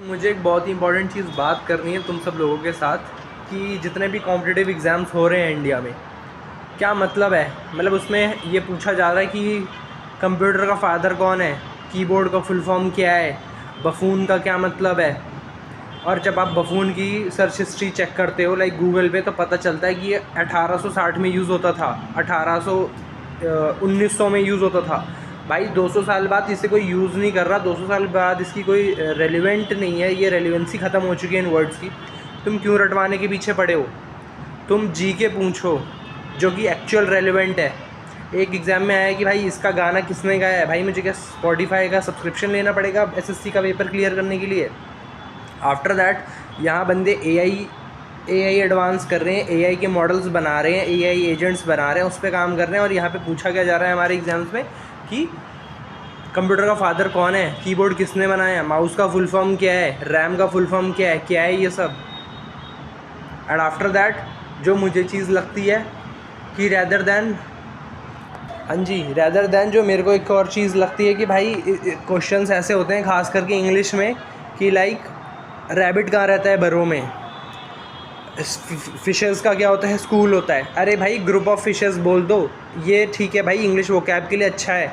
मुझे एक बहुत ही इंपॉर्टेंट चीज़ बात करनी है तुम सब लोगों के साथ कि जितने भी कॉम्पिटिटिव एग्ज़ाम्स हो रहे हैं इंडिया में, क्या मतलब है। मतलब उसमें ये पूछा जा रहा है कि कंप्यूटर का फ़ादर कौन है, कीबोर्ड का फुल फॉर्म क्या है, बफून का क्या मतलब है। और जब आप बफून की सर्च हिस्ट्री चेक करते हो लाइक गूगल पे, तो पता चलता है कि ये 1860 में यूज़ होता था, 1900 में यूज़ होता था। भाई 200 साल बाद इसे कोई यूज़ नहीं कर रहा, 200 साल बाद इसकी कोई रेलिवेंट नहीं है, ये रेलिवेंसी ख़त्म हो चुकी है इन वर्ड्स की। तुम क्यों रटवाने के पीछे पड़े हो। तुम जी के पूछो जो कि एक्चुअल रेलिवेंट है। एक एग्ज़ाम में आया है कि भाई इसका गाना किसने गाया है। भाई मुझे क्या स्पॉटिफाई का सब्सक्रिप्शन लेना पड़ेगा एसएससी का पेपर क्लियर करने के लिए। आफ्टर दैट यहाँ बंदे एआई एडवांस कर रहे हैं, एआई के मॉडल्स बना रहे हैं, एआई एजेंट्स बना रहे हैं, उस पर काम कर रहे हैं। और यहाँ पे पूछा क्या जा रहा है हमारे एग्जाम्स में कि कंप्यूटर का फादर कौन है, कीबोर्ड किसने बनाया, माउस का फुल फॉर्म क्या है, रैम का फुल फॉर्म क्या है ये सब। एंड आफ्टर दैट जो मुझे चीज़ लगती है कि रैदर दैन जो मेरे को एक और चीज़ लगती है कि भाई क्वेश्चंस ऐसे होते हैं खास करके इंग्लिश में कि लाइक रैबिट कहाँ रहता है, बरो में। फिशेस का क्या होता है, स्कूल होता है। अरे भाई ग्रुप ऑफ फिशेस बोल दो, ये ठीक है भाई, इंग्लिश वोकैब के लिए अच्छा है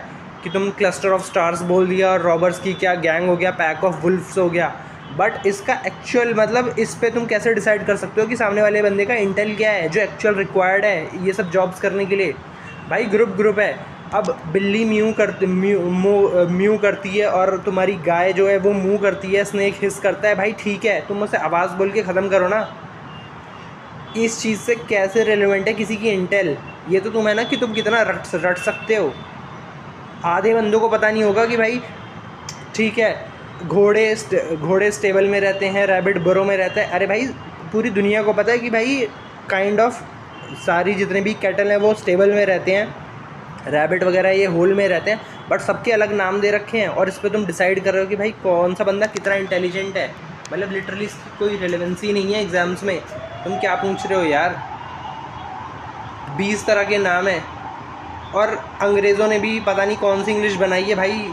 कि तुम क्लस्टर ऑफ स्टार्स बोल दिया, और रॉबर्स की क्या गैंग हो गया, पैक ऑफ वुल्फ्स हो गया। बट इसका एक्चुअल मतलब इस पे तुम कैसे डिसाइड कर सकते हो कि सामने वाले बंदे का इंटेल क्या है जो एक्चुअल रिक्वायर्ड है ये सब जॉब्स करने के लिए। भाई ग्रुप है। अब बिल्ली म्यू करती है और तुम्हारी गाय जो है वो मुँह करती है, स्नेक हिस करता है। भाई ठीक है, तुम उसे आवाज़ बोल के ख़त्म करो ना। इस चीज़ से कैसे रेलेवेंट है किसी की इंटेल। ये तो तुम है ना कि तुम कितना रट सकते हो। आधे बंदों को पता नहीं होगा कि भाई ठीक है घोड़े स्टेबल में रहते हैं, रैबिट बरो में रहता है। अरे भाई पूरी दुनिया को पता है कि भाई काइंड ऑफ सारी जितने भी कैटल हैं वो स्टेबल में रहते हैं, रैबिट वगैरह ये होल में रहते हैं। बट सबके अलग नाम दे रखे हैं और इस पर तुम डिसाइड कर रहे हो कि भाई कौन सा बंदा कितना इंटेलिजेंट है। मतलब लिटरली इसकी कोई रेलेवेंसी नहीं है एग्ज़ाम्स में। तुम क्या पूछ रहे हो यार। 20 तरह के नाम हैं और अंग्रेज़ों ने भी पता नहीं कौन सी इंग्लिश बनाई है। भाई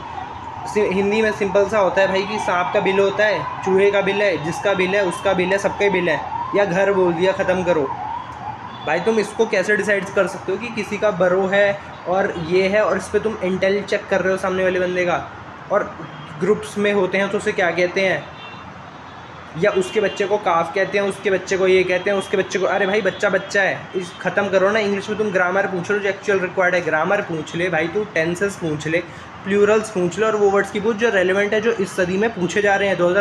हिंदी में सिंपल सा होता है भाई कि सांप का बिल होता है, चूहे का बिल है, जिसका बिल है उसका बिल है, सबके बिल है। या घर बोल दिया, ख़त्म करो। भाई तुम इसको कैसे डिसाइड कर सकते हो कि किसी का बरो है और ये है, और इस पर तुम इंटेल चेक कर रहे हो सामने वाले बंदे का। और ग्रुप्स में होते हैं तो उसे क्या कहते हैं, या उसके बच्चे को काफ कहते हैं, उसके बच्चे को ये कहते हैं, उसके बच्चे को। अरे भाई बच्चा है, इस ख़त्म करो ना। इंग्लिश में तुम ग्रामर पूछ लो जो एक्चुअल रिक्वायर्ड है, ग्रामर पूछ ले भाई। तू टेंसेस पूछ ले, प्लूरल्स पूछ ले, और वो वर्ड्स की पूछ जो रेलिवेंट है, जो इस सदी में पूछे जा रहे हैं 2000